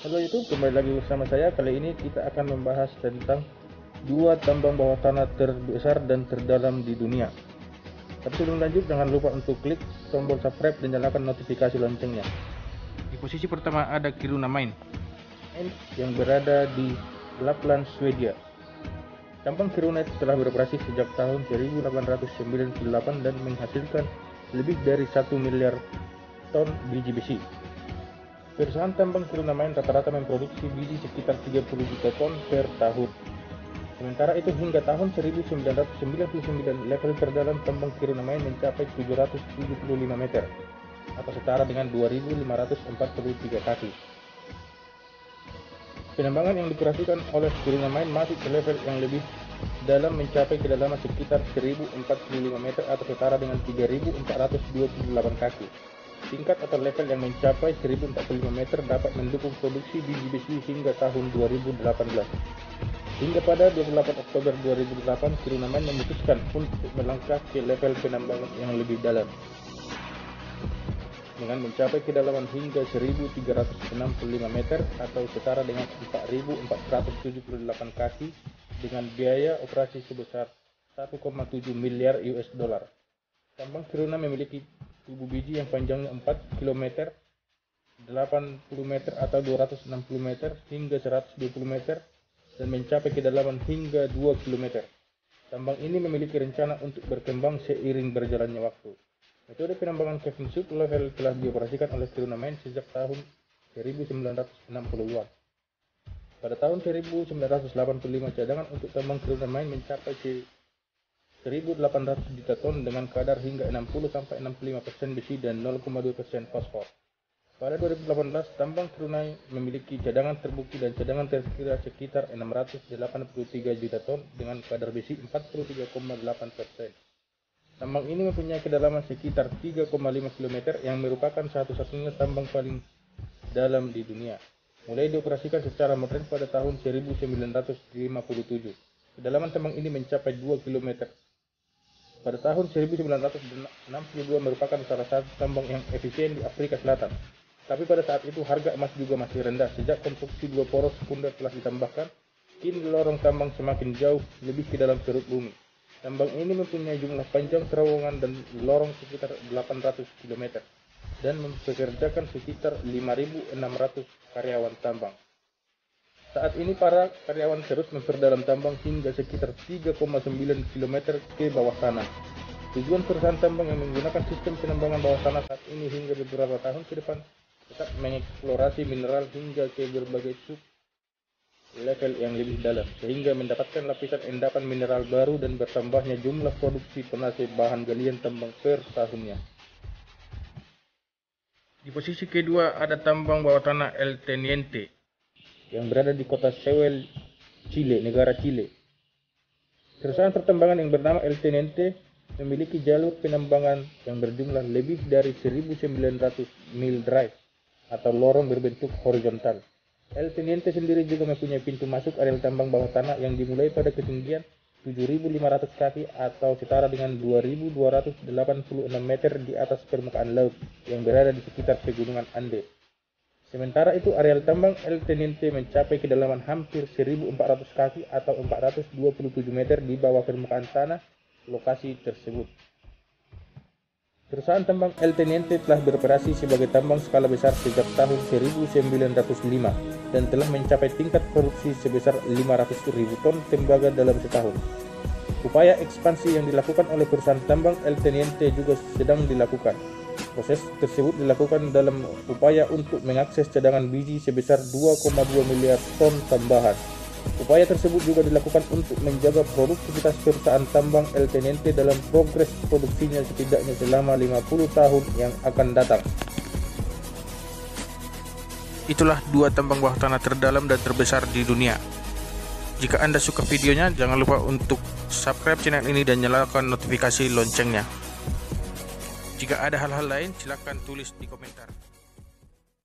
Halo YouTube, kembali lagi bersama saya. Kali ini kita akan membahas tentang dua tambang bawah tanah terbesar dan terdalam di dunia. Tapi sebelum lanjut, jangan lupa untuk klik tombol subscribe dan nyalakan notifikasi loncengnya. Di posisi pertama ada Kiruna Mine yang berada di Lapland, Swedia. Tambang Kiruna telah beroperasi sejak tahun 1898 dan menghasilkan lebih dari 1 miliar ton biji besi. Perusahaan tambang Kiruna Mine rata-rata memproduksi biji sekitar 30 juta ton per tahun. Sementara itu hingga tahun 1999 level terdalam tambang Kiruna Mine mencapai 775 meter atau setara dengan 2.543 kaki. Penambangan yang diperhatikan oleh Kiruna Mine masih ke level yang lebih dalam, mencapai kedalaman sekitar 1045 meter atau setara dengan 3.428 kaki. Tingkat atau level yang mencapai 1045 meter dapat mendukung produksi biji besi hingga tahun 2018. Hingga pada 28 Oktober 2008, Kiruna Mine memutuskan untuk melangkah ke level penambangan yang lebih dalam dengan mencapai kedalaman hingga 1365 meter atau setara dengan 4478 kaki dengan biaya operasi sebesar 1,7 miliar US dollar. Tambang Kiruna memiliki tubuh biji yang panjangnya 4 km, 80 meter atau 260 meter hingga 120 meter dan mencapai kedalaman hingga 2 km. Tambang ini memiliki rencana untuk berkembang seiring berjalannya waktu. Metode penambangan caving sub level telah dioperasikan oleh Kiruna Mine sejak tahun 1960-an. Pada tahun 1985 cadangan untuk tambang Kiruna Mine mencapai 1.800 juta ton dengan kadar hingga 60-65% besi dan 0,2% fosfor. Pada 2018, tambang Kiruna memiliki cadangan terbukti dan cadangan terkira sekitar 683 juta ton dengan kadar besi 43,8%. Tambang ini mempunyai kedalaman sekitar 3,5 km yang merupakan satu-satunya tambang paling dalam di dunia. Mulai dioperasikan secara modern pada tahun 1957. Kedalaman tambang ini mencapai 2 km. Pada tahun 1962 merupakan salah satu tambang yang efisien di Afrika Selatan. Tapi pada saat itu harga emas juga masih rendah. Sejak konstruksi dua poros sekunder telah ditambahkan, kini lorong tambang semakin jauh lebih ke dalam perut bumi. Tambang ini mempunyai jumlah panjang terowongan dan lorong sekitar 800 km dan mempekerjakan sekitar 5.600 karyawan tambang. Saat ini para karyawan terus memperdalam tambang hingga sekitar 3,9 km ke bawah tanah. Tujuan perusahaan tambang yang menggunakan sistem penambangan bawah tanah saat ini hingga beberapa tahun ke depan tetap mengeksplorasi mineral hingga ke berbagai sub level yang lebih dalam, sehingga mendapatkan lapisan endapan mineral baru dan bertambahnya jumlah produksi penghasil bahan galian tambang per tahunnya. Di posisi kedua ada tambang bawah tanah El Teniente yang berada di kota Sewell, Chile, negara Chile. Perusahaan pertambangan yang bernama El Teniente memiliki jalur penambangan yang berjumlah lebih dari 1.900 mil drive atau lorong berbentuk horizontal. El Teniente sendiri juga mempunyai pintu masuk areal tambang bawah tanah yang dimulai pada ketinggian 7.500 kaki atau setara dengan 2.286 meter di atas permukaan laut yang berada di sekitar pegunungan Andes. Sementara itu areal tambang El Teniente mencapai kedalaman hampir 1.400 kaki atau 427 meter di bawah permukaan tanah lokasi tersebut. Perusahaan tambang El Teniente telah beroperasi sebagai tambang skala besar sejak tahun 1905 dan telah mencapai tingkat produksi sebesar 500.000 ton tembaga dalam setahun. Upaya ekspansi yang dilakukan oleh perusahaan tambang El Teniente juga sedang dilakukan. Proses tersebut dilakukan dalam upaya untuk mengakses cadangan biji sebesar 2,2 miliar ton tambahan. Upaya tersebut juga dilakukan untuk menjaga produktivitas perusahaan tambang El Teniente dalam progres produksinya setidaknya selama 50 tahun yang akan datang. Itulah dua tambang bawah tanah terdalam dan terbesar di dunia. Jika Anda suka videonya, jangan lupa untuk subscribe channel ini dan nyalakan notifikasi loncengnya. Jika ada hal-hal lain, silakan tulis di komentar.